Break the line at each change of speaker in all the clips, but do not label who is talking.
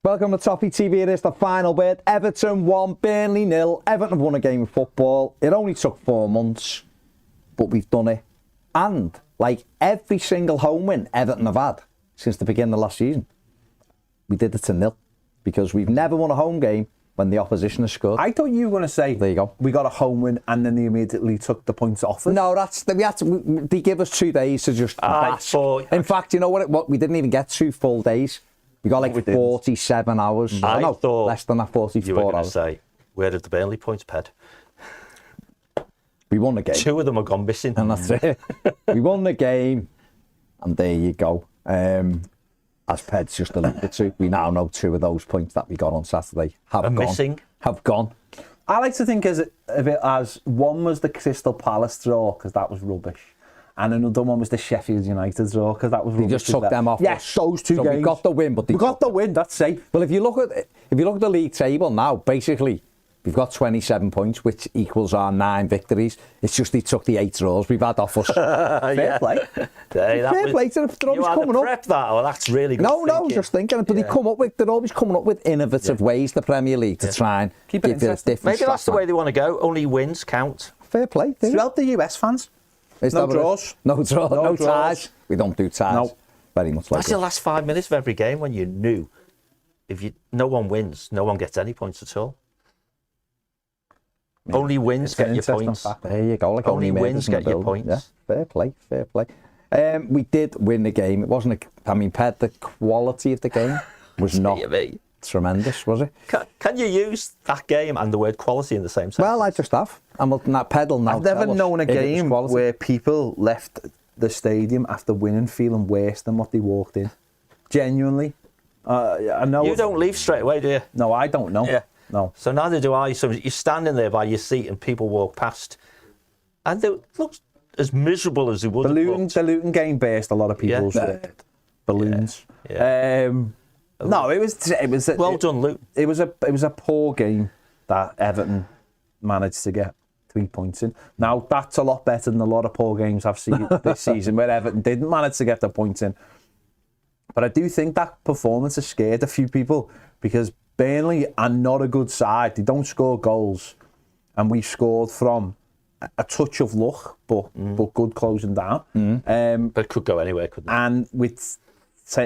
Welcome to Toffee TV. It is the final bit. Everton 1, Burnley 0. Everton have won a game of football. It only took 4 months, but we've done it. And, like every single home win Everton have had since the beginning of last season, we did it to 0. Because we've never won a home game when the opposition has scored.
I thought you were going to say,
there you go,
we got a home win and then they immediately took the points off us.
No, they give us 2 days to just bask. In fact, you know what? We didn't even get 2 full days. We got like 47 hours.
I thought
less than that, 44
you were going to
hours.
say, where did the Burnley points, Ped?
We won the game.
2 of them have gone missing.
And that's it. We won the game, and there you go. As Ped's just alluded to, we now know 2 of those points that we got on Saturday have gone.
I like to think of it as one was the Crystal Palace draw, because that was rubbish. And another one was the Sheffield United draw, because that was rubbish.
They just took them off.
Yes, those 2 games.
We got the win, but
we got the win. That's safe.
Well, if you look at the league table now, basically we've got 27 points, which equals our 9 victories. It's just they took the 8 draws we've had off us.
Fair play.
Fair play to them. They're always coming up.
Prep that. Oh, that's really good.
No, just thinking. But they're always coming up with innovative ways, the Premier League, to try and
keep it interesting.
Maybe that's the way they want to go. Only wins count.
Fair play.
Throughout the US fans.
No draws. No ties. We don't do ties.
No.
Very much like
that's the last 5 minutes of every game when you knew no one wins, no one gets any points at all. Yeah. Only wins get your points.
There you go. Like
only wins get your points.
Yeah. Fair play. We did win the game. It wasn't Ped, the quality of the game was not tremendous, was it?
Can you use that game and the word quality in the same sentence?
Well, I just have. I'm looking at pedal now.
I've never known a game where people left the stadium after winning feeling worse than what they walked in. Genuinely. I know.
You don't leave straight away, do you?
No, I don't know.
Yeah.
No.
So neither do I. So you're standing there by your seat and people walk past and they look as miserable as they would.
The Luton game burst a lot of people's balloons.
Yeah.
No, it was
well done, Luke.
It was a poor game that Everton managed to get 3 points in. Now that's a lot better than a lot of poor games I've seen this season where Everton didn't manage to get the points in. But I do think that performance has scared a few people because Burnley are not a good side. They don't score goals, and we scored from a touch of luck, but good closing down.
But it could go anywhere, couldn't it?
And with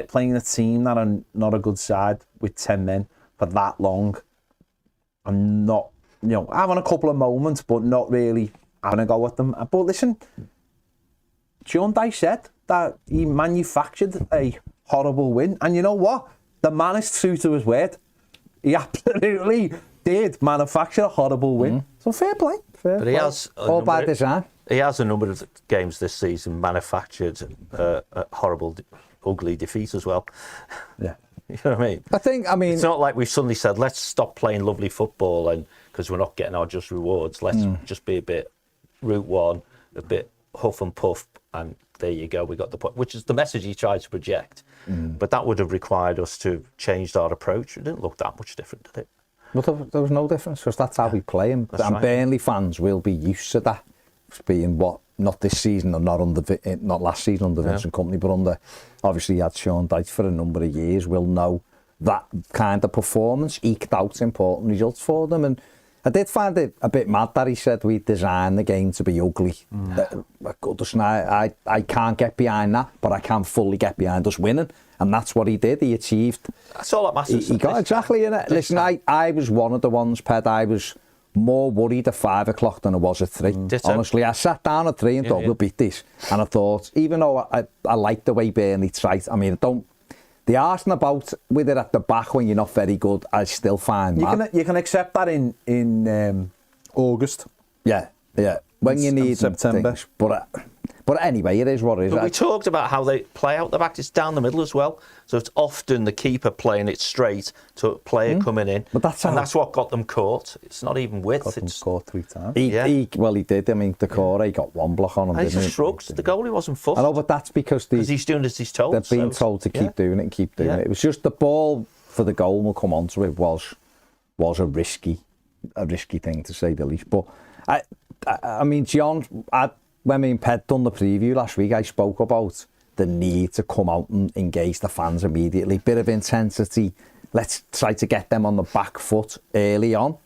playing a team that are not a good side with 10 men for that long, I'm not, having a couple of moments, but not really having a go at them. But listen, Sean Dyche said that he manufactured a horrible win, and you know what? The man is true to his word. He absolutely did manufacture a horrible win. So fair play.
But he has
all by design.
He has a number of games this season manufactured a horrible, ugly defeat as well.
Yeah.
You know what I mean? It's not like we've suddenly said, let's stop playing lovely football and because we're not getting our just rewards. Let's just be a bit route one, a bit huff and puff, and there you go, we got the point, which is the message he tried to project. But that would have required us to have changed our approach. It didn't look that much different, did it?
But there was no difference because that's how we play. And
right.
Burnley fans will be used to that being not this season or not last season under Vincent Kompany, but under, obviously he had Sean Dyche for a number of years, will know that kind of performance eked out important results for them. And I did find it a bit mad that he said we designed the game to be ugly. Goodison, I can't get behind that, but I can fully get behind us winning. And that's what he did. He achieved.
That's all that matters.
He got exactly in it. Listen, I was one of the ones, Ped, I was more worried at 5 o'clock than I was at 3. Honestly, I sat down at 3 and thought, we'll beat this. And I thought, even though I like the way Burnley tried, I mean, the arsing about with it at the back when you're not very good, I still find
you can accept that in August.
Yeah. When you need
September.
Things. But anyway, it is what it is.
But we talked about how they play out the back. It's down the middle as well. So it's often the keeper playing it straight to a player coming in. But that's what got them caught. It's not even width.
Got them caught 3 times.
He did. I mean, he got 1 block on him.
And he just shrugged. The goalie wasn't fussed.
I know, but that's because
he's doing as he's told.
They're being told to keep doing it and keep doing it. It was just the ball for the goal, and we'll come on to it, was a risky thing to say the least. But I mean, John, when me and Ped done the preview last week, I spoke about the need to come out and engage the fans immediately. Bit of intensity let's try to get them on the back foot early on.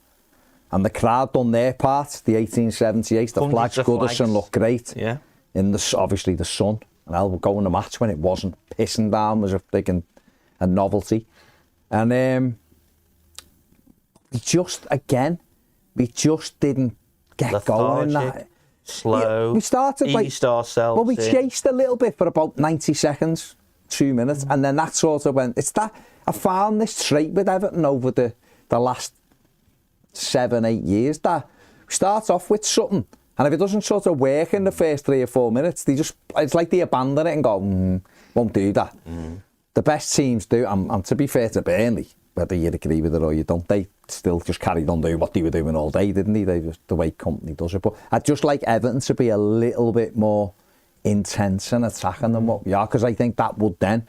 And the crowd done their part, the 1878, the flags, Goodison looked great.
Yeah.
In obviously the sun. And I would go in the match when it wasn't pissing down, was a novelty. And we just didn't get
Lethargic,
going in that.
Slow.
Yeah, we started
eased ourselves.
Well, we chased a little bit for about 90 seconds, 2 minutes, and then that sort of went. It's that I found this trait with Everton over the last 7-8 years, that we start off with something, and if it doesn't sort of work in the first 3 or 4 minutes, it's like they abandon it and go, won't do that. The best teams do, and to be fair to Burnley, whether you agree with it or you don't, they still just carried on doing what they were doing all day, didn't they? The way company does it. But I'd just like Everton to be a little bit more intense and attacking than what we are, because I think that would then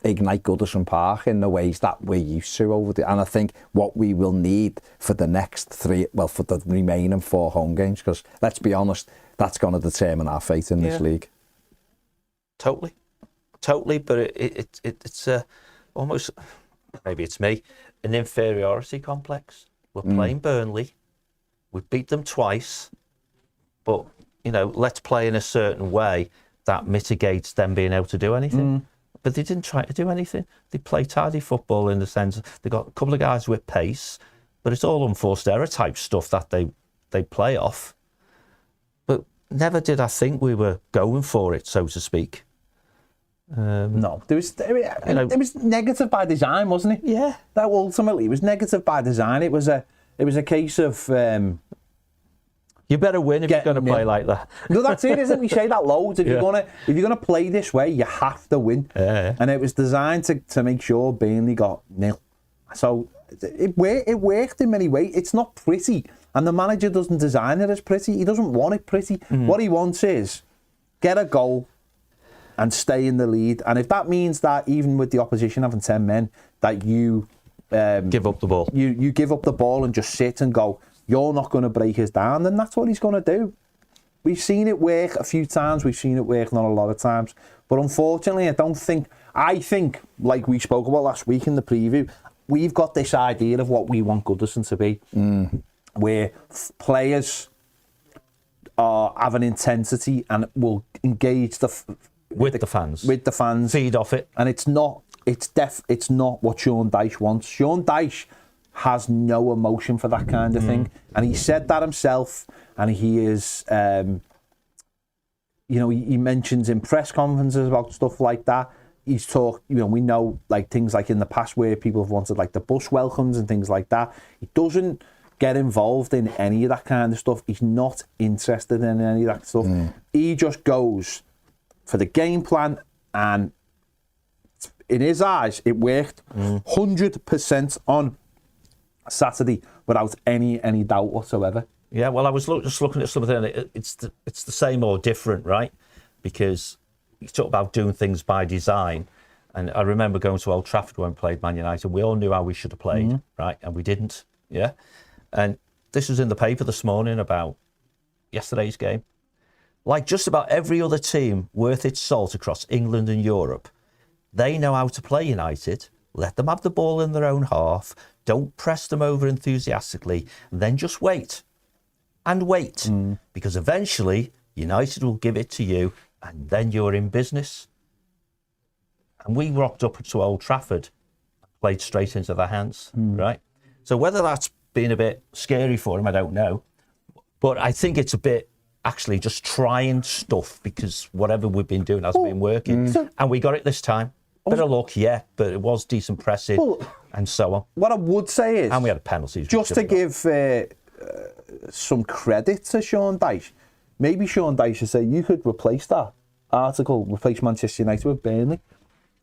ignite Goodison Park in the ways that we're used to over the. And I think what we will need for the next for the remaining 4 home games, because let's be honest, that's going to determine our fate in this league.
Totally, but it's almost, maybe it's me, an inferiority complex. We're playing Burnley, we beat them twice, but let's play in a certain way that mitigates them being able to do anything. But they didn't try to do anything. They play tidy football in the sense they got a couple of guys with pace, but it's all unforced error type stuff that they play off. But never did I think we were going for it, so to speak.
No, it was negative by design, wasn't it?
Yeah.
That ultimately it was negative by design. It was a case of
you better win if you're going to play like that.
No, that's it, isn't it? We say that loads. If you're gonna play this way, you have to win.
Yeah.
And it was designed to make sure Burnley got 0. So it worked in many ways. It's not pretty, and the manager doesn't design it as pretty. He doesn't want it pretty. What he wants is get a goal and stay in the lead. And if that means that even with the opposition having 10 men, that you
give up the ball,
you give up the ball and just sit and go, you're not going to break us down, then that's what he's going to do. We've seen it work a few times. We've seen it work not a lot of times. But unfortunately, I think, like we spoke about last week in the preview, we've got this idea of what we want Goodison to be, where players have an intensity and will engage
with the fans.
With the fans.
Feed off it.
And it's not what Sean Dyche wants. Sean Dyche has no emotion for that kind of thing. And he said that himself. And he is, he mentions in press conferences about stuff like that. He's talked, we know like things like in the past where people have wanted like the bus welcomes and things like that. He doesn't get involved in any of that kind of stuff. He's not interested in any of that stuff. He just goes for the game plan, and in his eyes, it worked 100% on Saturday without any doubt whatsoever.
Yeah, well, I was just looking at something, and it's the same or different, right? Because you talk about doing things by design, and I remember going to Old Trafford when we played Man United, and we all knew how we should have played, right? And we didn't, yeah? And this was in the paper this morning about yesterday's game. Like just about every other team worth its salt across England and Europe, they know how to play United. Let them have the ball in their own half. Don't press them over enthusiastically. And then just wait. And wait. Because eventually, United will give it to you, and then you're in business. And we rocked up to Old Trafford, played straight into their hands, right? So whether that's been a bit scary for him, I don't know. But I think it's a bit actually just trying stuff, because whatever we've been doing hasn't been working. And we got it this time. Bit of luck, yeah, but it was decent pressing and so on.
What I would say is...
And we had penalties.
Just to give some credit to Sean Dyche, maybe Sean Dyche should say, you could replace that article, replace Manchester United with Burnley.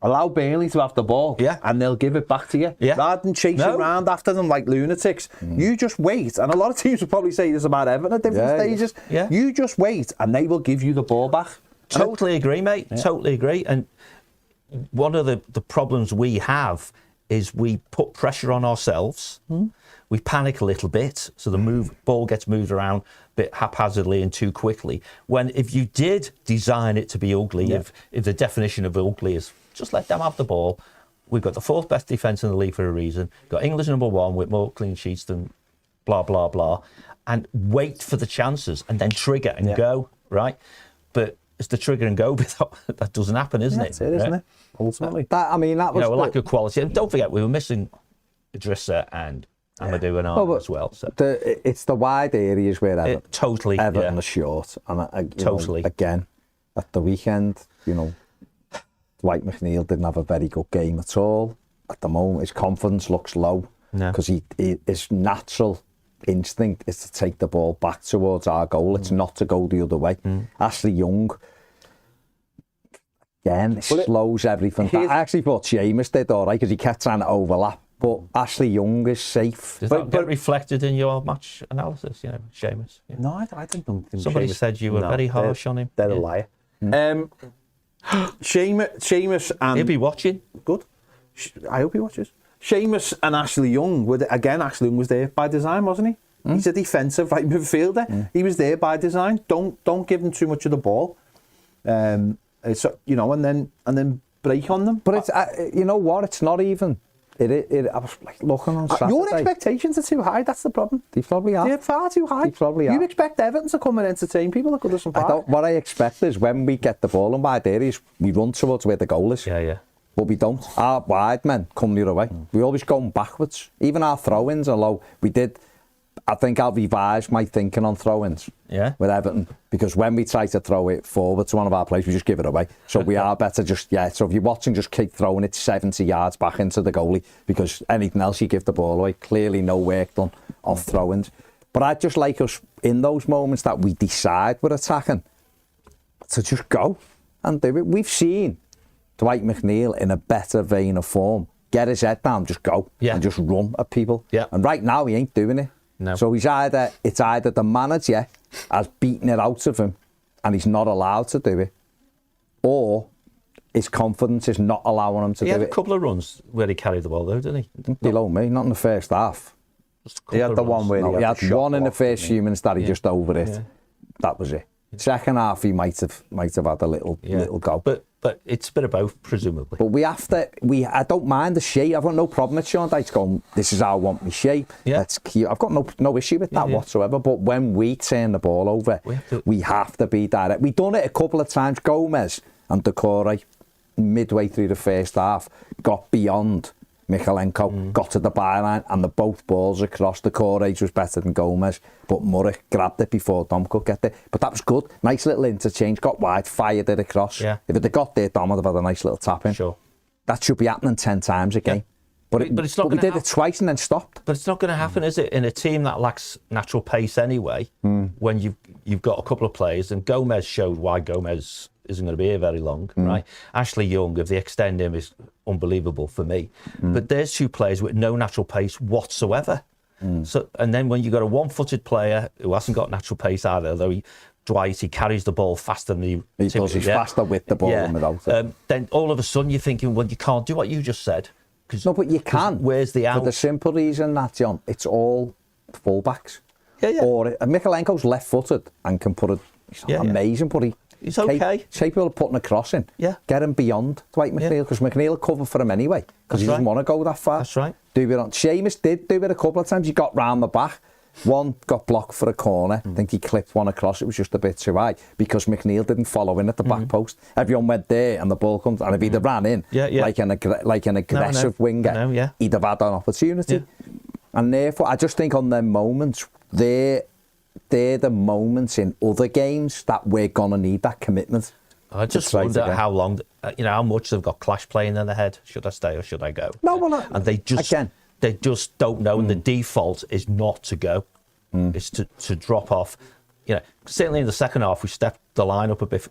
Allow Burnley to have the ball, and they'll give it back to you. Yeah. Rather than chasing around after them like lunatics. You just wait. And a lot of teams will probably say this about Everton at different stages. Yeah. You just wait, and they will give you the ball back.
Totally agree, mate. Yeah. Totally agree. And one of the problems we have is we put pressure on ourselves. We panic a little bit, so the ball gets moved around a bit haphazardly and too quickly. When if you did design it to be ugly, if the definition of ugly is just let them have the ball, we've got the 4th best defence in the league for a reason. Got England's number 1 with more clean sheets than blah, blah, blah. And wait for the chances and then trigger and go, right? But it's the trigger and go bit that doesn't happen, isn't it?
That's it, isn't it? Ultimately.
That was...
a lack of quality. And don't forget, we were missing Idrissa and Amadou and Arnold as well. So.
It's the wide areas where
Everton
are short. And
totally.
Again, at the weekend, Dwight McNeil didn't have a very good game at all. At the moment, his confidence looks low because his natural instinct is to take the ball back towards our goal. It's not to go the other way. Ashley Young, again, slows everything down. I actually thought Seamus did all right because he kept trying to overlap. But Ashley Young is safe.
Does that get reflected in your match analysis, Seamus? Yeah.
No, I don't think
somebody said you were very harsh on him.
They're a liar. Seamus and...
He'll be watching.
Good. I hope he watches. Seamus and Ashley Young, Ashley Young was there by design, wasn't he? He's a defensive right midfielder. He was there by design. Don't give him too much of the ball. And then break on them.
But it's you know what? It's not even. I was looking on Saturday.
Your expectations are too high. That's the problem.
They probably are.
They're far too high.
They probably are.
You expect Everton to come and entertain people at Goodison Park.
What I expect is when we get the ball in wide areas, we run towards where the goal is.
Yeah.
But we don't. Our wide men come the other way. We always go backwards. Even our throw-ins are low. I think I'll revise my thinking on throw-ins with Everton, because when we try to throw it forward to one of our players, we just give it away. So we are better so if you're watching, just keep throwing it 70 yards back into the goalie, because anything else you give the ball away. Clearly no work done on throw-ins. But I'd just like us, in those moments that we decide we're attacking, to just go and do it. We've seen Dwight McNeil in a better vein of form get his head down, just go and just run at people.
Yeah.
And right now he ain't doing it.
No.
So it's either the manager has beaten it out of him and he's not allowed to do it, or his confidence is not allowing him to do it.
He had a couple of runs where he carried the ball though, didn't he?
Below me, not in the first half.
He had the one where
he had one in the first few minutes that he just over it. Yeah. That was it. Second half he might have had a little go.
But it's a bit of both, presumably.
But I don't mind the shape. I've got no problem with Sean Dyche going, this is how I want my shape.
Yeah.
That's cute. I've got no issue with that whatsoever. But when we turn the ball over, we have to be direct. We've done it a couple of times. Gomez and Decore, midway through the first half, got beyond Mykolenko, got to the byline, and both balls across. Decore was better than Gomez, but Murray grabbed it before Dom could get there. But that was good. Nice little interchange, got wide, fired it across. Yeah. If it had got there, Dom would have had a nice little tap in.
Sure.
That should be happening 10 times a game. Yeah. But it's not. But we did it twice and then stopped.
But it's not going to happen, is it? In a team that lacks natural pace anyway, when you've got a couple of players, and Gomez showed why Gomez isn't going to be here very long, right? Ashley Young, if they extend him, is unbelievable for me. But there's two players with no natural pace whatsoever. So, and then when you've got a one-footed player who hasn't got natural pace either, though he carries the ball faster than he
does. He's faster with the ball than without it.
Then all of a sudden you're thinking, well, you can't do what you just said.
No, but you can.
Where's the out?
For the simple reason that, John, it's all fullbacks.
Yeah.
Or Mykolenko's left-footed and can put he's not amazing, but
he's okay.
Capable of putting a cross in.
Yeah.
Get him beyond Dwight McNeil, because McNeil will cover for him anyway, because he doesn't want to go that far.
That's right.
Seamus did do it a couple of times. He got round the back. One got blocked for a corner. I think he clipped one across. It was just a bit too high because McNeil didn't follow in at the back post. Everyone went there and the ball comes. And if he'd have ran in like an aggressive winger, he'd have had an opportunity. Yeah. And therefore, I just think on them moments, they're the moments in other games that we're going to need that commitment.
I just wonder how long, how much they've got clash playing in their head. Should I stay or should I go?
No, well,
and they just don't know, and the default is not to go. It's to drop off. Certainly in the second half, we stepped the line up a bit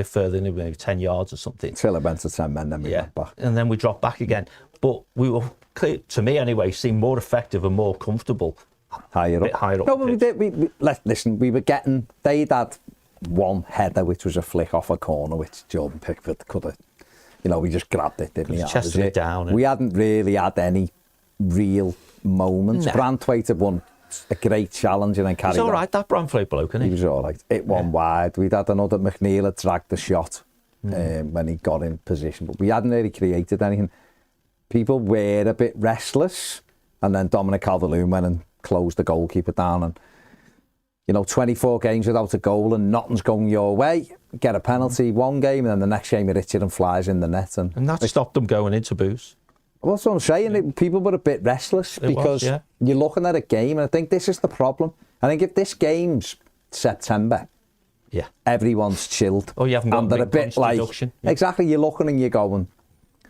further, maybe 10 yards or something.
Till it went to 10 men, then we went back.
And then we dropped back again. But we were, to me anyway, seemed more effective and more comfortable.
Higher up. No, but we were getting, they'd had one header, which was a flick off a corner, which Jordan Pickford could have, we just grabbed it, didn't he?
Chested it down.
We hadn't really had any real moments. Branthwaite had won a great challenge and then carried on.
He's all right, that Branthwaite bloke, isn't he?
He was all right. It won wide. We'd had another McNeil had dragged the shot when he got in position, but we hadn't really created anything. people were a bit restless, and then Dominic Calvert-Lewin went and closed the goalkeeper down, and 24 games without a goal and nothing's going your way. Get a penalty one game, and then the next game it hits it and flies in the net, and
that stopped them going into booze.
Well, that's what I'm saying. People were a bit restless because you're looking at a game, and I think this is the problem. I think if this game's September, everyone's chilled.
Oh, you haven't got
a bit like exactly. You're looking and you're going,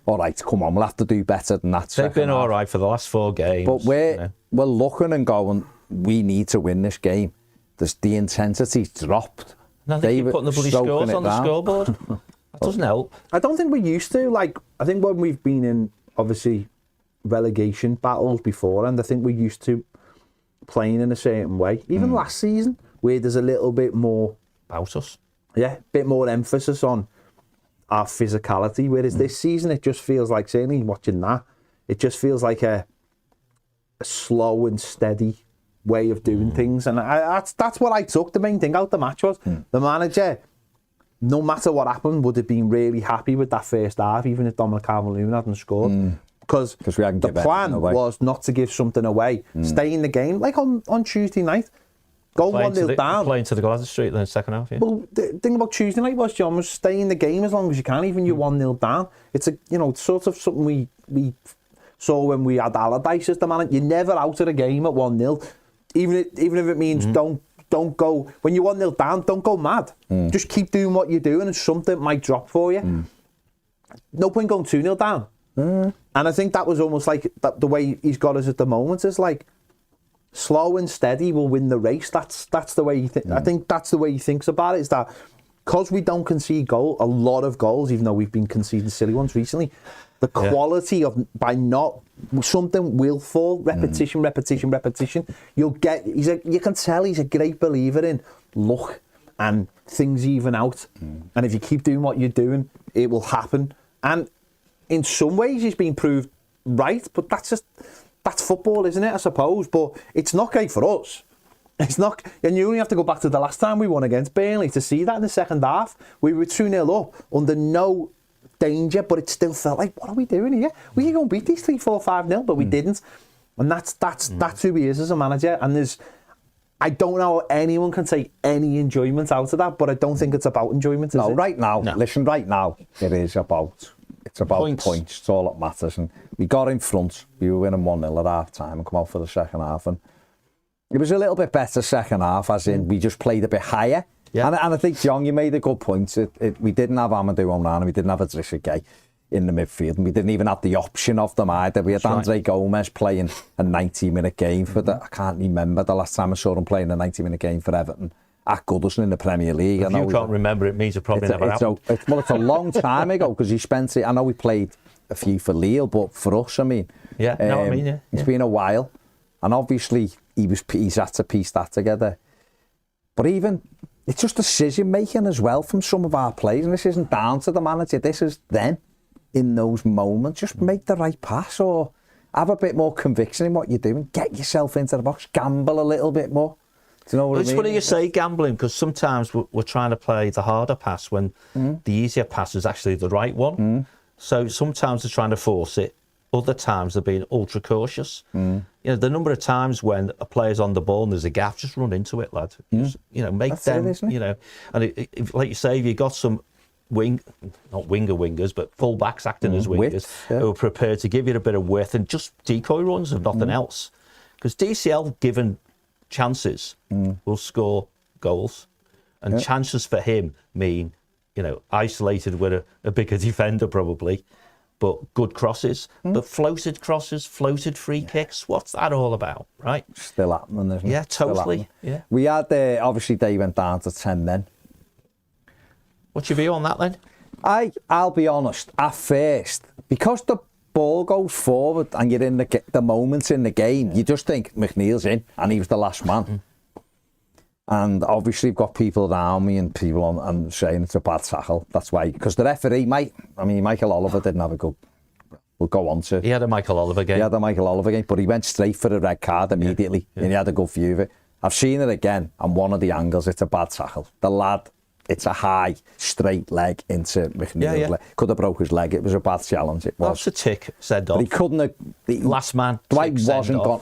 all right, come on, we'll have to do better than that.
They've been all right for the last 4 games,
but we're looking and going, we need to win this game. The intensity's dropped.
No, they keep putting the bloody scores on the scoreboard. That doesn't help.
I don't think we used to. Like, I think when we've been in, obviously, relegation battles before, and I think we're used to playing in a certain way. Even last season, where there's a little bit more...
About us.
Yeah, a bit more emphasis on our physicality, whereas this season, it just feels like, certainly watching that, it just feels like a slow and steady way of doing things, and that's what I took. The main thing out the match was the manager, no matter what happened, would have been really happy with that first half, even if Dominic Calvert-Lewin hadn't scored, because the plan was not to give something away, stay in the game, like on Tuesday night, go 1-0 down,
playing to the Glasgow Street in the second half.
Well, the thing about Tuesday night was, John, was stay in the game as long as you can, even you're 1-0 down. It's sort of something we saw when we had Allardyce as the manager. You're never out of the game at 1-0. Even if it means don't go, when you're 1-0 down, don't go mad. Just keep doing what you're doing and something might drop for you. No point going 2-0 down. And I think that was almost like the way he's got us at the moment is like slow and steady will win the race. That's the way he I think that's the way he thinks about it, is that because we don't concede a lot of goals, even though we've been conceding silly ones recently, the quality of, by not something will fall, repetition, you'll get, you can tell he's a great believer in luck and things even out. And if you keep doing what you're doing, it will happen. And in some ways he's been proved right, but that's football, isn't it, I suppose? But it's not great for us. It's not, and you only have to go back to the last time we won against Burnley to see that in the second half. We were 2-0 up under no danger, but it still felt like, what are we doing here? We can go and beat these 3-4-5-0, but we didn't. And that's who he is as a manager. And I don't know how anyone can take any enjoyment out of that, but I don't think it's about enjoyment.
Right now, it is about points. It's all that matters. And we got in front. We were winning 1-0 at half time and come out for the second half. And it was a little bit better second half, as in we just played a bit higher. Yeah. And I think, John, you made a good point. We didn't have Amadou Onana, we didn't have Idrissa Gueye in the midfield, and we didn't even have the option of them either. We had Andre Gomez playing a 90-minute game for I can't remember the last time I saw him playing a 90-minute game for Everton at Goodison in the Premier League.
If you can't remember, it means it probably never happened.
It's a long time ago, because he spent it. I know we played a few for Lille, but for us, it's been a while, and obviously he's had to piece that together. But even, it's just decision making as well from some of our players, and this isn't down to the manager, this is them in those moments. Just make the right pass, or have a bit more conviction in what you're doing, get yourself into the box, gamble a little bit more. Do you know what I mean?
It's funny you say gambling, because sometimes we're trying to play the harder pass when the easier pass is actually the right one. So sometimes they're trying to force it, other times they're being ultra cautious. The number of times when a player's on the ball and there's a gap, just run into it, lad. Just, make that's them, and like you say, if you've got some not wingers, but full backs acting as wingers, who are prepared to give you a bit of width and just decoy runs and nothing else. Because DCL, given chances, will score goals, and chances for him mean, isolated with a bigger defender probably, but good crosses, but floated crosses, floated free kicks. What's that all about, right?
Still happening, isn't it?
Yeah, totally. Yeah.
We had, obviously, they went down to 10 men.
What's your view on that then?
I'll be honest, at first, because the ball goes forward and you're in the moments in the game, you just think McNeil's in and he was the last man. And obviously you've got people around me and people and saying it's a bad tackle. That's why, because the referee, Michael Oliver didn't have a good, we'll go on to.
He had a Michael Oliver game. But he went straight for a red card immediately and he had a good view of it. I've seen it again, and one of the angles, it's a bad tackle. The lad
it's a high, straight leg into McNeil's leg. Could have broke his leg. It was a bad challenge. It was.
That's a tick, send off.
But he couldn't have...
Last man,
Dwight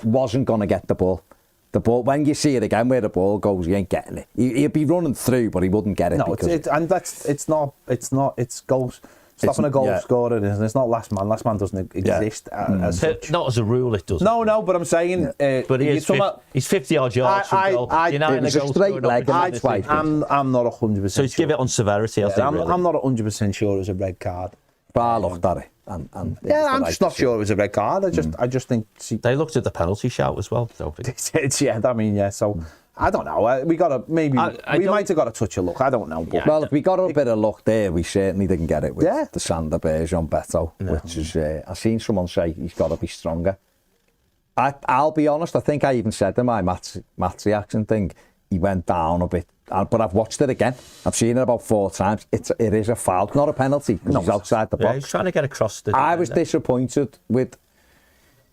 wasn't going to get the ball. The ball, when you see it again where the ball goes, you ain't getting it. He'd be running through, but he wouldn't get it.
No, it's goals. Stopping a goal scorer, isn't it? It's not last man. Last man doesn't exist as such.
Not as a rule, it doesn't.
No, but I'm saying...
but he's 50-odd yards from goal.
It was a straight leg.
I'm not 100% sure.
So he's give it on severity, I think, really.
I'm not 100% sure it was a red card.
I looked at it. And
I'm just not sure it was a red card. I just think...
They looked at the penalty shout as well, don't they?
So... I don't know. We might have got a touch of luck. I don't know. But
well, if we got a bit of luck there, we certainly didn't get it with the Sander Beige on Beto, which is. I've seen someone say he's got to be stronger. I'll be honest. I think I even said in my Matt's reaction thing, he went down a bit. But I've watched it again. I've seen it about 4 times. It is a foul, not a penalty. He's outside the box.
He's trying to get across the.
I was disappointed with.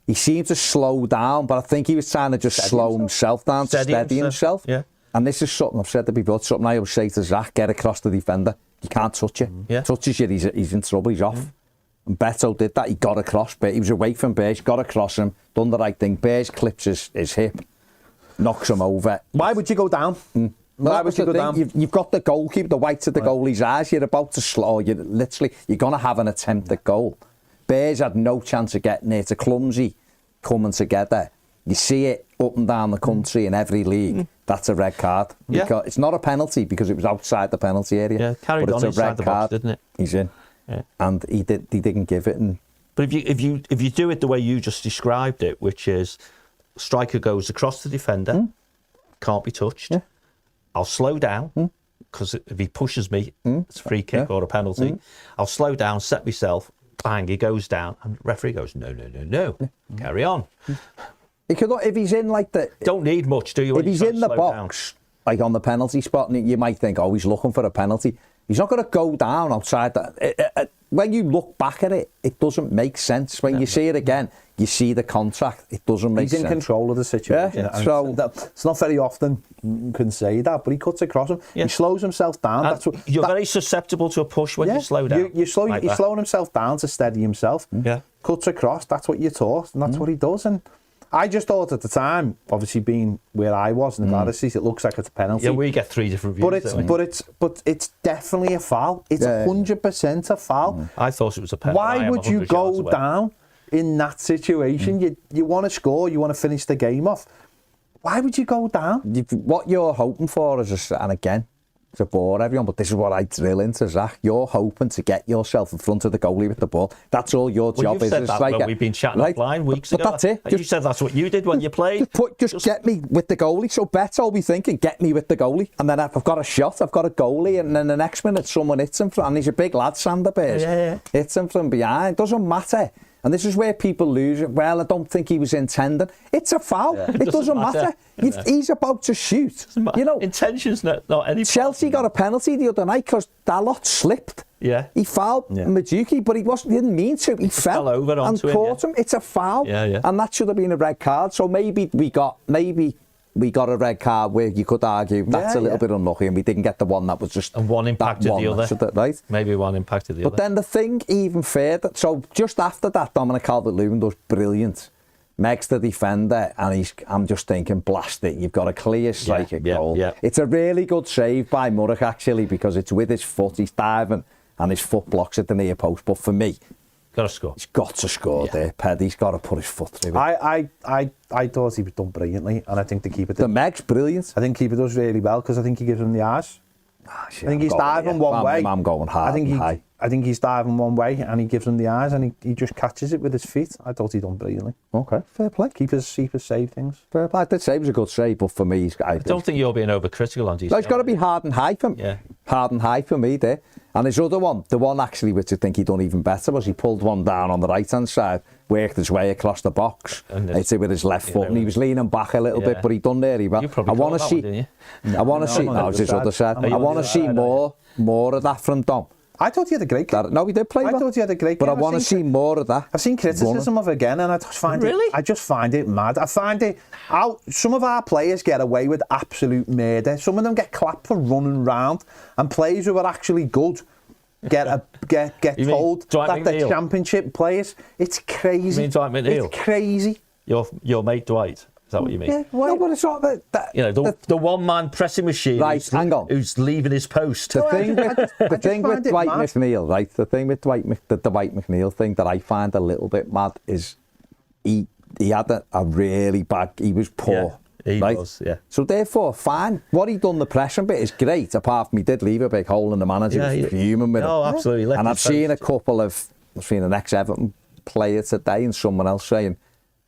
He seemed to slow down, but I think he was trying to just slow himself down to steady himself.
Yeah.
And this is something I've said to before, something I always say to Zach, get across the defender. You can't touch it. Touches you, he's in trouble, he's off. And Beto did that, he got across, he was away from Beige, got across him, done the right thing. Beige clips his hip, knocks him over.
Why would you go down? Why would you go down?
You've got the goalkeeper, the whites of the goalie's eyes, you're about to slow, you're going to have an attempt at goal. Bears had no chance of getting it. It's a clumsy coming together. You see it up and down the country in every league. That's a red card. Because it's not a penalty because it was outside the penalty area.
Yeah, carried
but
on
it's a red
the
card.
box, didn't it?
He's in. Yeah. And he didn't give it. And
but if you do it the way you just described it, which is striker goes across the defender, can't be touched. Yeah. I'll slow down because if he pushes me, it's a free kick or a penalty. I'll slow down, set myself. Bang, he goes down, and the referee goes, no, carry on.
He could, if he's in like the...
Don't need much, do you?
If he's in the box, like on the penalty spot, and you might think, he's looking for a penalty. He's not going to go down outside that. When you look back at it, it doesn't make sense. When you see it again, you see the contract, it doesn't make sense.
He's in control of the situation.
Yeah, so
it's not very often you can say that, but he cuts across him. Yeah. He slows himself down.
You're very susceptible to a push when you slow down.
You're slowing himself down to steady himself. Yeah. Cuts across, that's what you're taught, and that's what he does. And I just thought at the time, obviously being where I was in the Goodison, it looks like it's a penalty.
Yeah, we get 3 different views.
But it's definitely a foul. It's 100% a foul.
I thought it was a penalty.
Why would you go down in that situation? You want to score, you want to finish the game off. Why would you go down?
What you're hoping for is, and again, to bore everyone, but this is what I drill into Zach. You're hoping to get yourself in front of the goalie with the ball. That's all your job is.
You've said that when we've been chatting offline weeks ago.
But that's it.
You said that's what you did when you played.
Just get me with the goalie. So Beto will be thinking, get me with the goalie. And then I've got a shot, I've got a goalie, and then the next minute someone hits him from, and he's a big lad, Sander Bears. Hits him from behind. Doesn't matter. And this is where people lose it. Well, I don't think he was intending. It's a foul. It doesn't matter. He's about to shoot. You know,
intention's not any.
Chelsea got a penalty the other night because Dalot slipped. Yeah. He fouled Maduki, but he didn't mean to. He fell over and caught him. It's a foul. And that should have been a red card. So maybe we got a red card where you could argue that's a little bit unlucky, and we didn't get the one that was just...
And one impacted the other.
Right?
Maybe one impacted the other.
But then the thing even further... So just after that, Dominic Calvert-Lewin does brilliant. Meg's the defender, and I'm just thinking, blast it, you've got a clear strike at goal. Yeah. It's a really good save by Murdoch, actually, because it's with his foot, he's diving, and his foot blocks at the near post. But for me...
Got to score.
He's got to score there. Paddy's got to put his foot through it.
I thought he was done brilliantly, and I think the keeper did.
The Meg's brilliant.
I think keeper does really well because I think he gives him the eyes. I think he's diving one way.
I'm going hard and high.
I think he's diving one way and he gives him the eyes and he just catches it with his feet. I thought he done brilliantly.
Okay, fair play.
Keepers save things.
Fair play. I did say it was a good save, but for me,
I don't think you're being overcritical on DCL.
No, it's got to be hard and high for me. Yeah. Hard and high for me there. And his other one, the one actually which I think he done even better, was he pulled one down on the right-hand side, worked his way across the box, hit it with his left foot, and he was leaning back a little bit, but he done very well.
I want to see.
I want to see. No, it's his other side. I want to see more of that from Dom.
I thought he had a great game.
No, he did play well.
I thought he had a great game.
But I want to see more of that.
I've seen criticism of it again, and I just find it mad. I find it how some of our players get away with absolute murder. Some of them get clapped for running round, and players who are actually good get told that they're championship players. It's crazy.
You mean Dwight McNeil?
It's crazy.
Your mate Dwight. Is that what you mean?
Yeah, well,
no, but it's not that.
The one-man pressing machine.
Right, hang on.
Who's leaving his post?
The thing with Dwight McNeil, right? The thing with Dwight McNeil thing that I find a little bit mad is he had a really bad. He was poor.
Yeah, he
right?
was. Yeah.
So therefore, fine. What he done the pressing bit is great. Apart from he did leave a big hole in the manager.
Yeah,
was human with him.
No, absolutely.
And I've seen an ex-Everton player today and someone else saying,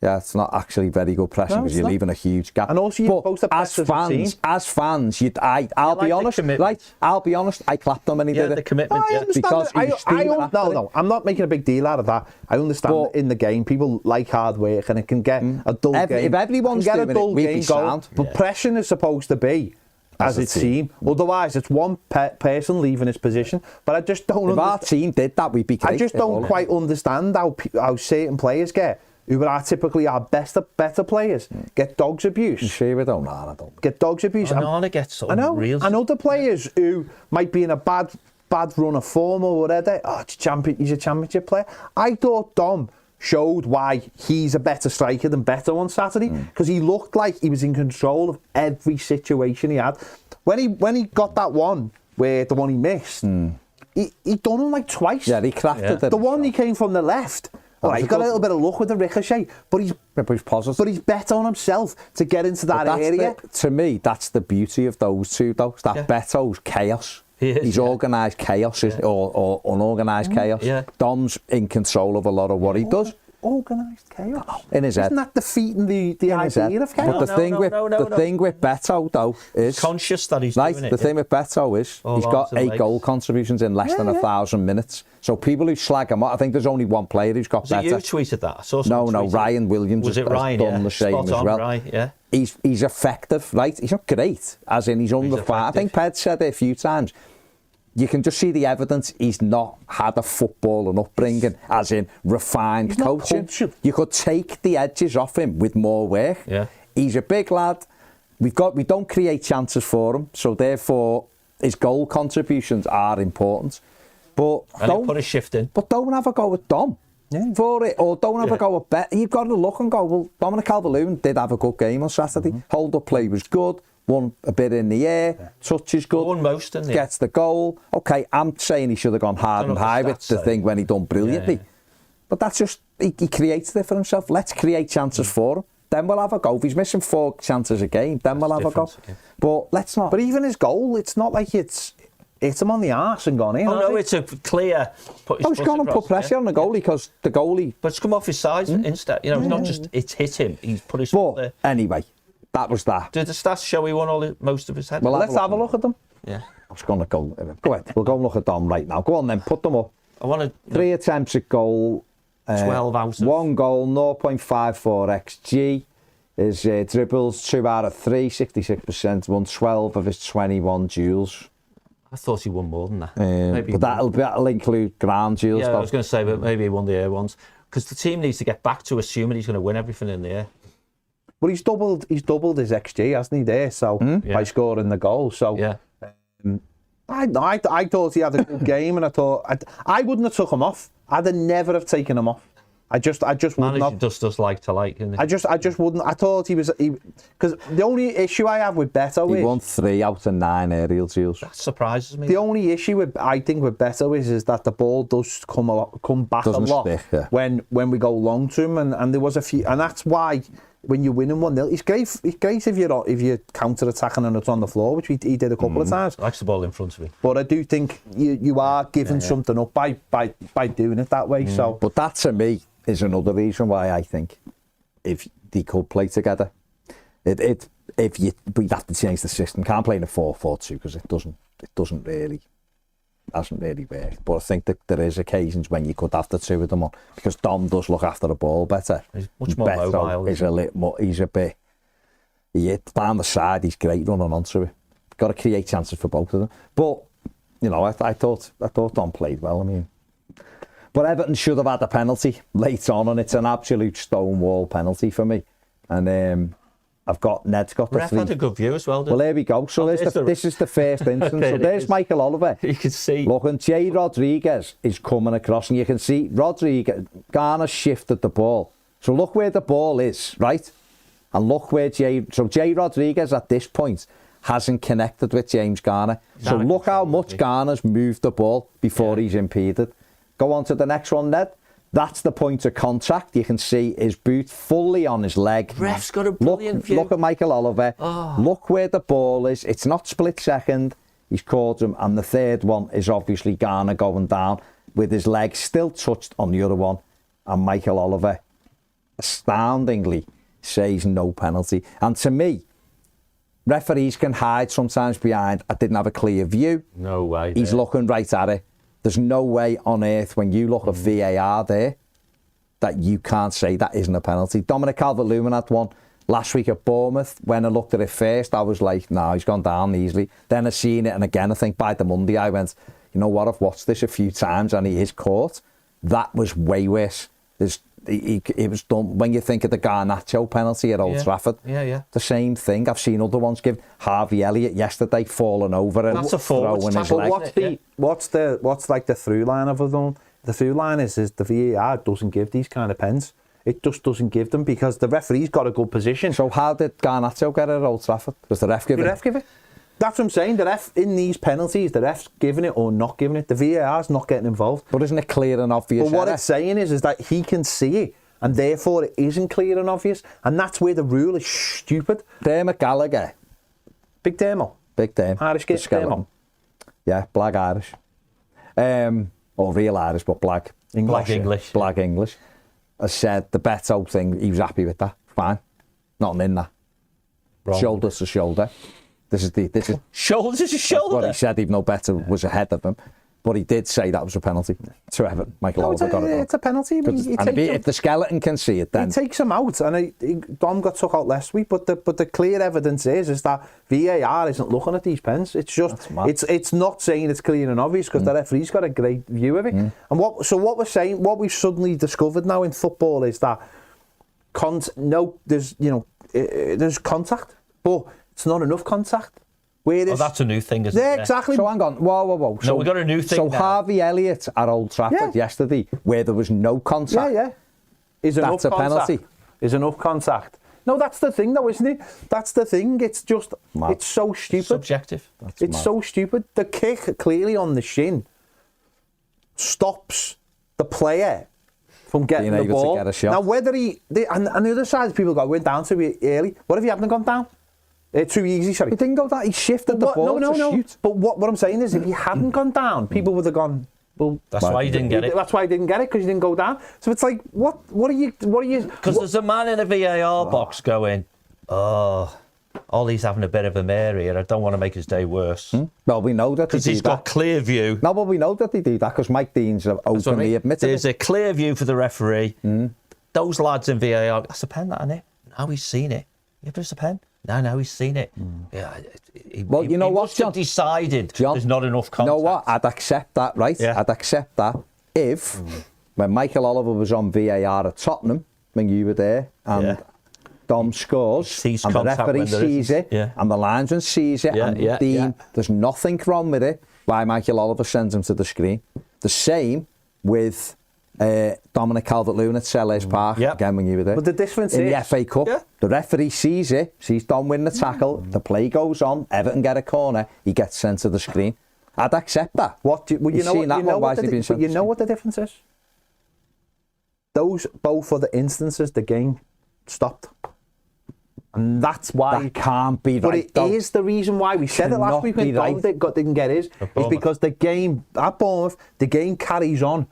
yeah, it's not actually very good pressing because you're leaving a huge gap.
And also, you're supposed to press
as fans, I'll be honest, right? I'll be honest, I clapped him when he did it.
The commitment,
I understand
because
I'm not making a big deal out of that. I understand that in the game, people like hard work and it can get a dull game.
If everyone's doing it, we'd be sound.
But pressing is supposed to be as a team. Otherwise, it's one person leaving his position. But I just don't.
If our team did that, we'd be great.
I just don't quite understand how certain players who are typically our better players, get dogs abuse.
I'm sure we don't. I don't.
Get dogs abuse.
Onana gets something real.
And other players who might be in a bad run of form or whatever, he's a championship player. I thought Dom showed why he's a better striker than Beto on Saturday, because he looked like he was in control of every situation he had. When he got that one, the one he missed, he done him like twice.
Yeah, he crafted it.
The one he came from the left. He got a little bit of luck with the ricochet, but he's
positive.
But he's bet on himself to get into that area.
To me, that's the beauty of those two, though. That Beto's chaos. He's organised chaos or unorganised chaos. Yeah. Dom's in control of a lot of what he does.
Organised chaos.
In his head.
Isn't that defeating the idea of chaos?
But the thing with Beto, though, is...
conscious that he's doing it.
The thing with Beto is he's got 8 goal contributions in less than 1,000 minutes. So people who slag him off, I think there's only one player who's got better.
You tweeted that? I saw
no, Ryan Williams has done the same as well.
Right, yeah.
He's effective, right? He's not great, as in he's under fire. I think Ped said it a few times. You can just see the evidence he's not had a football and upbringing, as in refined coaching. You could take the edges off him with more work.
Yeah.
He's a big lad. We don't create chances for him, so therefore his goal contributions are important. But
don't put a shift in.
But don't have a go with Dom for it, or don't have a go with Bet. You've got to look and go, well, Dominic Calvert-Lewin did have a good game on Saturday. Hold up play was good. Won a bit in the air, touch is good,
won most in the
gets the goal. Okay, I'm saying he should have gone hard and high with the thing when he done brilliantly. But that's just, he creates it for himself. Let's create chances for him. Then we'll have a go. If he's missing 4 chances a game, then we'll have a go. Yeah. But let's not.
But even his goal, it's not like it's him on the arse and gone in.
Oh no, it's a clear.
He's gone and put pressure on the goalie because the goalie.
But it's come off his sides instead. You know, it's not just it's hit him. He's put his foot there.
Anyway. That was that.
Did the stats show he won most of his head?
Well, let's have a look at them.
Yeah.
I was going to go. Go ahead. We'll go and look at them right now. Go on then, put them up.
I want
3 attempts at goal.
12 out of...
1 goal, 0.54 XG. His dribbles, 2 out of 3, 66%. Won 12 of his 21 duels.
I thought he won more than that.
But that'll include ground duels.
Yeah, I was going to say, but maybe he won the air ones. Because the team needs to get back to assuming he's going to win everything in the air.
But he's doubled his XG, hasn't he, there? So by scoring the goal. So I thought he had a good game, and I thought I wouldn't have took him off. I'd have never have taken him off. I just wouldn't have.
Just does like to like, isn't he?
I just wouldn't. I thought he because the only issue I have with Beto
he won 3 out of 9 aerial duels.
That surprises me.
The only issue I think with Beto is that the ball does come back a lot when we go long to him, and there was a few, and that's why. When you're winning 1-0, it's great if you're counter-attacking and it's on the floor, which he did a couple of times.
Likes the ball in front of him.
But I do think you are giving something up by doing it that way. So,
but that to me is another reason why I think if they could play together, we'd have to change the system. Can't play in a 4-4-2 because it doesn't really. Hasn't really worked, but I think that there is occasions when you could have the 2 of them on because Dom does look after the ball better.
He's much more mobile.
He's a bit. Down the side, he's great running onto it. Got to create chances for both of them. But you know, I thought Dom played well. I mean, but Everton should have had a penalty late on, and it's an absolute stonewall penalty for me. And Ned's got the
Ref
three.
had a good view as well.
Well, there we go. So this is the first instance.
Okay,
so there's Michael Oliver.
You can see.
Look, and Jay Rodriguez is coming across, and you can see Garner shifted the ball. So look where the ball is, right? And look where Jay Rodriguez at this point hasn't connected with James Garner. So look how much Garner's moved the ball before he's impeded. Go on to the next one, Ned. That's the point of contact. You can see his boot fully on his leg.
Ref's got a brilliant view.
Look at Michael Oliver.
Oh.
Look where the ball is. It's not split second. He's caught him. And the third one is obviously Garner going down with his leg still touched on the other one. And Michael Oliver astoundingly says no penalty. And to me, referees can hide sometimes behind, I didn't have a clear view.
No way.
He's looking right at it. There's no way on earth when you look at VAR there that you can't say that isn't a penalty. Dominic Calvert-Lewin had one last week at Bournemouth. When I looked at it first, I was like, no, he's gone down easily. Then I seen it, and again, I think by the Monday, I went, you know what, I've watched this a few times, and he is caught. That was way worse. It was done when you think of the Garnacho penalty at Old Trafford.
Yeah.
The same thing. I've seen other ones give. Harvey Elliott yesterday falling over and
that's a forward
his leg.
What's like the through line of them? The through line is the VAR doesn't give these kind of pens. It just doesn't give them because the referee's got a good position.
So how did Garnacho get it at Old Trafford? Was the ref give it?
The ref give it. That's what I'm saying. The ref in these penalties, the ref's giving it or not giving it. The VAR's not getting involved.
But isn't it clear and obvious?
But what it's saying is that he can see it, and therefore it isn't clear and obvious, and that's where the rule is stupid.
Dermot Gallagher.
Big Dermo.
Big Dermo.
Irish kid Dermo.
Yeah, black Irish. Or real Irish, but black.
English.
Black English. I said the Beto thing, he was happy with that. Fine. Nothing in that.
Wrong.
Shoulder to shoulder. This is
shoulder to shoulder.
What he said, even though Beto was ahead of him. But he did say that was a penalty to Everton. Michael Oliver got it wrong.
It's a penalty.
If the skeleton can see it, then
he takes him out. And Dom got took out last week. But the clear evidence is that VAR isn't looking at these pens. It's just it's not saying it's clear and obvious because the referee's got a great view of it. And what we're saying, what we've suddenly discovered now in football is that there's contact, but it's not enough contact.
That's a new thing, isn't it?
Yeah, exactly.
So hang on, whoa.
So we got a new thing.
So
now.
Harvey Elliott at Old Trafford yesterday, where there was no contact.
Yeah. That's
a penalty.
Is enough contact. No, that's the thing, though, isn't it? That's the thing. It's just, it's so stupid.
Subjective.
So stupid. The kick clearly on the shin stops the player from getting the ball.
To get a shot.
Now, whether and the other side, people went down to it early. What if he hadn't gone down? Too easy, sorry.
He didn't go down. He shifted the ball to shoot.
But what I'm saying is, if he hadn't gone down, people would have gone. Well,
that's why he didn't get it.
That's why he didn't get it, because he didn't go down. So it's like, what are you?
Because there's a man in a VAR box going, Ollie's having a bit of a mare here. I don't want to make his day worse.
Well, we know that
because he's got clear view.
No, but we know that they do that because Mike Dean's openly admitted
There's a clear view for the referee. Those lads in VAR, that's a pen, that, isn't it? Now he's seen it. Yeah, but it's a pen. No, he's seen it. Yeah.
Well, you know what,
John? Have decided
John,
there's not enough contact.
You know what? I'd accept that, right?
Yeah.
I'd accept that if, when Michael Oliver was on VAR at Tottenham, when you were there, and Dom scores, and the referee sees it, and the linesman sees it, and Dean, there's nothing wrong with it, why Michael Oliver sends him to the screen. The same with Dominic Calvert-Lewin at Selhurst Park, again when you were there.
But the difference
in
is...
the FA Cup, the referee sees it, sees Dom win the tackle, the play goes on, Everton get a corner, he gets sent to the screen. I'd accept that.
You know what the difference is? Both of the instances, the game stopped. And that's why...
That can't be right.
But it is the reason why. We said it last week when Dom didn't get his. It's because the game, at Bournemouth, the game carries on.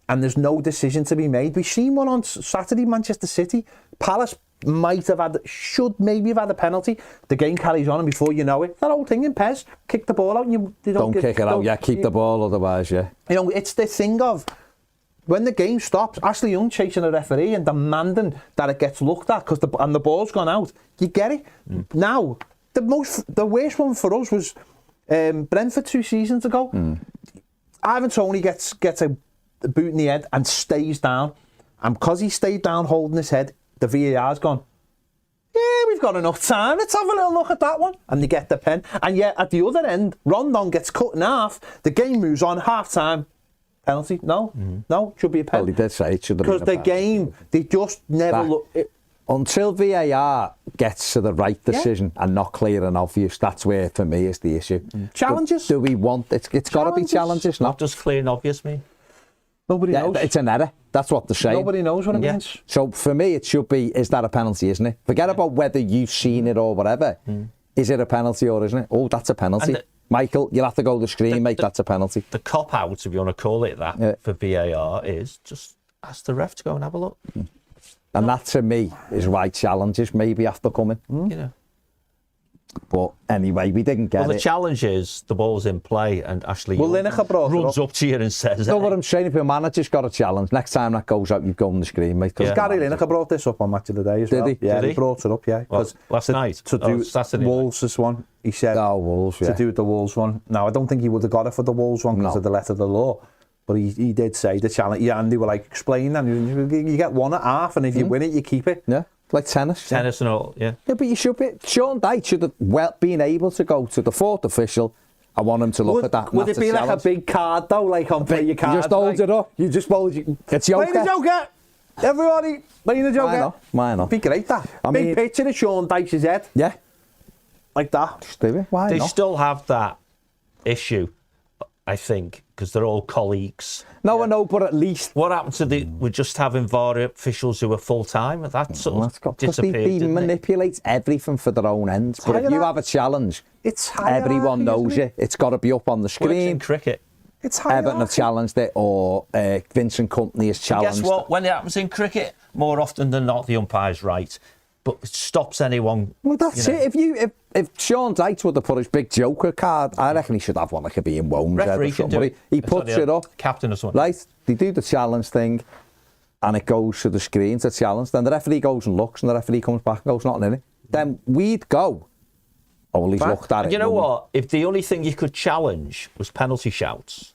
And there's no decision to be made. We've seen one on Saturday, Manchester City. Palace should maybe have had a penalty. The game carries on, and before you know it, that old thing in PES, kick the ball out, and you
don't kick it out. Keep the ball, otherwise, You know,
it's the thing of when the game stops. Ashley Young chasing a referee and demanding that it gets looked at because the ball's gone out. You get it. Now, the worst one for us was Brentford 2 seasons ago. Ivan Toney gets a boot in the head and stays down. And because he stayed down holding his head, the VAR's gone, yeah, we've got enough time. Let's have a little look at that one. And they get the pen. And yet, at the other end, Rondon gets cut in half. The game moves on, half-time. Penalty? No. No, it should be a penalty.
Well, he did say it should have been a
penalty. Because the game, they just never look...
Until VAR gets to the right decision and not clear and obvious, that's where, for me, is the issue.
Challenges?
Do we want... It's got to be challenges, not...
What does clear and obvious mean?
Nobody knows.
It's an error. That's what they're saying.
Nobody knows what it means.
So for me, it should be, is that a penalty, isn't it? Forget about whether you've seen it or whatever. Is it a penalty or isn't it? Oh, that's a penalty. Michael, you'll have to go to the screen, mate, that's a penalty.
The cop-out, if you want to call it that, for VAR is just ask the ref to go and have a look.
And that, to me, is why challenges maybe have to come in.
You know.
But anyway, we didn't get it.
Well, the challenge is the ball's in play and Ashley
runs
up to you and says...
No, what I'm saying, if your manager's got a challenge, next time that goes out, you go on the screen, mate.
Because Gary Lineker brought this up on Match of the Day as well.
Did he?
Yeah, he brought it up, yeah.
Well, last night?
To do Wolves' one. He said...
Oh, Wolves, yeah.
To do with the Wolves one. Now, I don't think he would have got it for the Wolves one because of the letter of the law. But he did say the challenge. Yeah, and they were like, explain, and you get one at half, and if you win it, you keep it.
Yeah. Like tennis.
Tennis and all, yeah.
Yeah, but you should be... Sean Dyche should have been able to go to the fourth official. I want him to look at that.
Would it be like a big card, though, like on play your card?
You just hold it up. You just hold it. It's Joker.
Play the Joker! Everybody, play the Joker.
Why not?
Be great, that. Big picture of Sean Dyche's head.
Yeah.
Like that.
Just do it. Why not?
They still have that issue, I think, because they're all colleagues.
No, I know, but at least...
What happened to we're just having VAR officials who are full-time? That sort of disappeared,
they manipulate everything for their own ends. But if you have a challenge, everyone knows you. It's got to be up on the screen.
Works in cricket.
It's hierarchy.
Everton have challenged it, or Vincent Kompany has challenged it.
Guess what? When it happens in cricket, more often than not, the umpire's right. But it stops anyone...
Well, that's it. If Sean Dyche would have put his big Joker card, I reckon he should have one like a being Womes.
Referee can do it.
He puts it up.
Captain or something.
Right, they do the challenge thing, and it goes to the screen to challenge. Then the referee goes and looks, and the referee comes back and goes, nothing in it. Then we'd go, oh, well, he's looked at it.
You know what? If the only thing you could challenge was penalty shouts...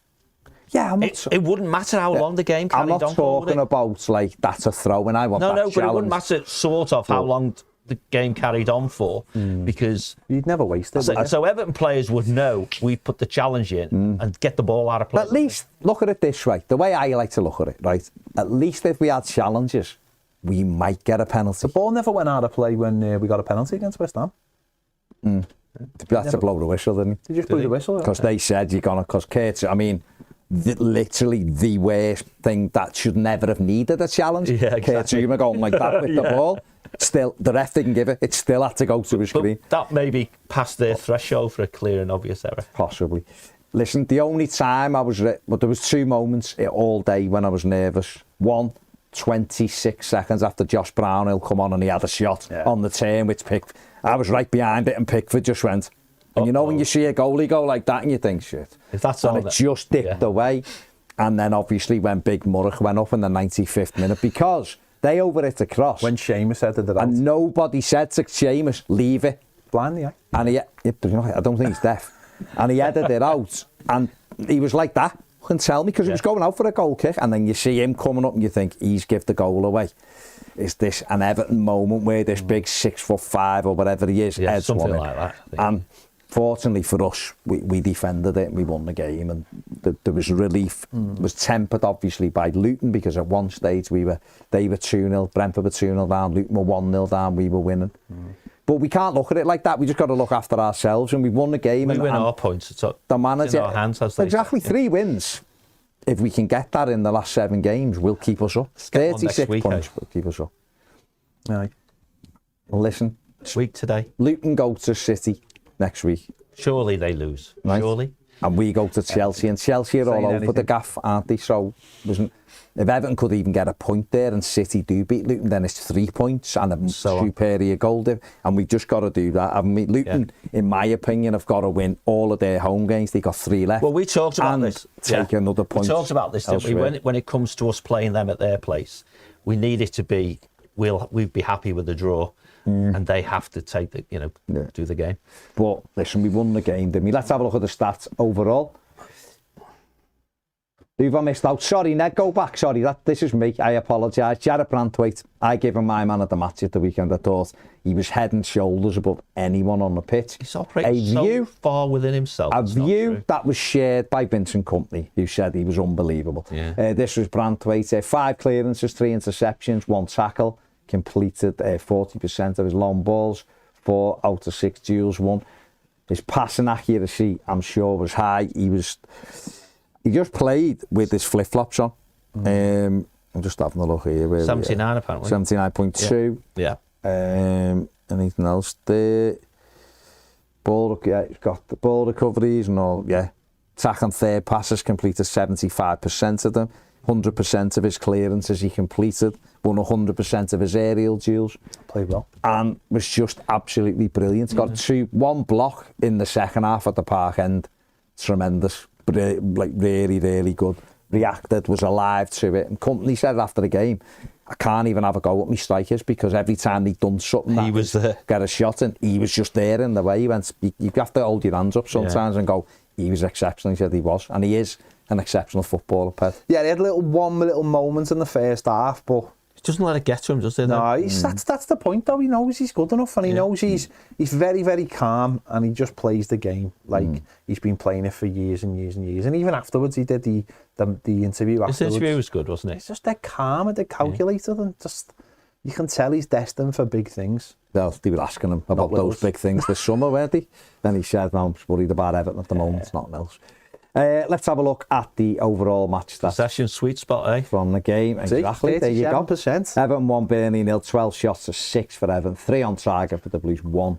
Yeah,
it wouldn't matter how long the game carried on.
I'm not talking about, like, that's a throw, and I want that challenge.
But it wouldn't matter, sort of, how long the game carried on for, because...
You'd never waste it.
So Everton players would know we put the challenge in and get the ball out of play.
At least, look at it this way, the way I like to look at it, right? At least if we had challenges, we might get a penalty.
The ball never went out of play when we got a penalty against West Ham.
That's to blow the whistle, didn't he?
Did you just blow the whistle?
Because they said you're going to... Because Kurt, I mean... literally the worst thing that should never have needed a challenge.
Yeah, exactly.
Kurt Zouma going like that with the ball. Still, the ref didn't give it. It still had to go to a screen.
But that may be past their threshold for a clear and obvious error.
Possibly. Listen, the only time I was... But there was 2 moments all day when I was nervous. One, 26 seconds after Josh Brownhill come on and he had a shot on the turn, which I was right behind it and Pickford just went... And you know when you see a goalie go like that and you think, shit.
If that's
and it just dipped away. And then obviously when Big Murroch went up in the 95th minute, because they overhit the cross.
When Seamus headed it out.
And nobody said to Seamus, leave it.
Blind, yeah.
And I don't think he's deaf. And he headed it out. And he was like that. Couldn't tell me because he was going out for a goal kick. And then you see him coming up and you think, he's give the goal away. Is this an Everton moment where this big 6'5" or whatever he is heads
something
one
like that.
And fortunately for us, we defended it and we won the game, and there was relief. It was tempered obviously by Luton, because at one stage they were 2-0, Brentford were 2-0 down, Luton were 1-0 down, we were winning. But we can't look at it like that. We just got to look after ourselves, and we won the game.
We win our points. It's
the manager,
in our hands, as they
exactly
say.
3 wins. If we can get that in the last 7 games, we'll keep us up. 36 points will keep us up.
Aye.
Well, listen.
Week today.
Luton go to City next week.
Surely they lose.
Right.
Surely.
And we go to Chelsea, and Chelsea are all over the gaff, aren't they? So if Everton could even get a point there and City do beat Luton, then it's 3 points and a superior goal diff. And we've just got to do that, haven't we? Luton, in my opinion, have got to win all of their home games. They've got 3 left.
Well, we talked about this.
Take another point.
We talked about this, didn't we? When it comes to us playing them at their place, we need it to be we'd be happy with the draw, and they have to take the do the game.
But listen, we won the game, didn't we? Let's have a look at the stats overall. Who've I missed out? Sorry, Ned, go back. Sorry, this is me. I apologise. Jared Brantwaite, I gave him my man of the match at the weekend. I thought he was head and shoulders above anyone on the pitch.
He's operating so far within himself.
A view that was shared by Vincent Kompany, who said he was unbelievable.
Yeah.
This was Brantwaite. 5 clearances, 3 interceptions, 1 tackle. Completed 40% of his long balls. 4 out of 6 duels won. His passing accuracy, I'm sure, was high. He just played with his flip-flops on. I'm just having a look here.
79 apparently.
79.2.
Yeah.
Anything else there? He's got the ball recoveries and all, Second, third passes completed 75% of them. 100% of his clearances he completed. Won 100% of his aerial duels.
Played well.
And was just absolutely brilliant. Got 1 block in the second half at the Park End. Tremendous. Really, really good. Reacted, was alive to it. And Kompany said after the game, I can't even have a go at my strikers because every time they'd done something,
he was there.
Get a shot in, he was just there in the way. He went, you have to hold your hands up sometimes and go, he was exceptional. He said he was. And he is an exceptional footballer, Pet.
Yeah, he had one little moment in the first half, but
he doesn't let it get to him, does he?
No, that's the point though. He knows he's good enough, and he knows he's very, very calm, and he just plays the game like he's been playing it for years and years and years. And even afterwards, he did the interview afterwards.
His interview was good, wasn't it?
He's just dead calm and dead calculated, and just you can tell he's destined for big things.
Well, they were asking him about those big things this summer, weren't they? Then he said, "No, I'm just worried about Everton at the moment. It's nothing else." Let's have a look at the overall match stats.
Possession sweet spot, eh?
From the game. Exactly. There you go. Everton 1, Burnley 0. 12 shots to 6 for Everton. 3 on target for the Blues. 1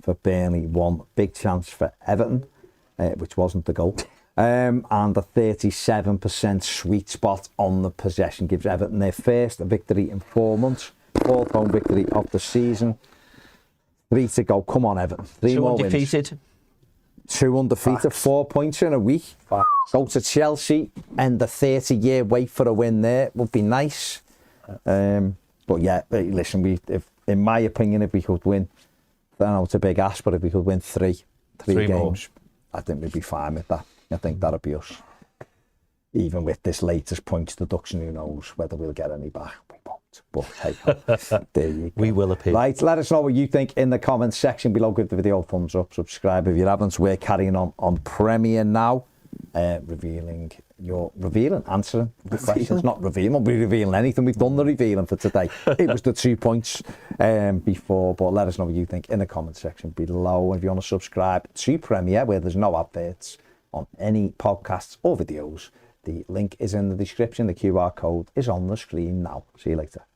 for Burnley. 1 big chance for Everton, which wasn't the goal. And a 37% sweet spot on the possession gives Everton their first victory in 4 months. 4th home victory of the season. 3 to go. Come on, Everton. 3 more wins.
Undefeated.
2 undefeated,
Facts.
4 points in a week.
Facts.
Go to Chelsea and the 30-year wait for a win there would be nice. But yeah, listen, in my opinion, if we could win, I know it's a big ask, but if we could win three games,
more.
I think we'd be fine with that. I think that'd be us. Even with this latest points deduction, who knows whether we'll get any back. We won't. But hey, there you go.
We will appear.
Right, let us know what you think in the comments section below. Give the video a thumbs up, subscribe if you haven't. We're carrying on Premier now, answering the questions. Not revealing, we'll be revealing anything. We've done the revealing for today. It was the 2 points before, but let us know what you think in the comments section below. If you want to subscribe to Premier, where there's no adverts on any podcasts or videos, the link is in the description. The QR code is on the screen now. See you later.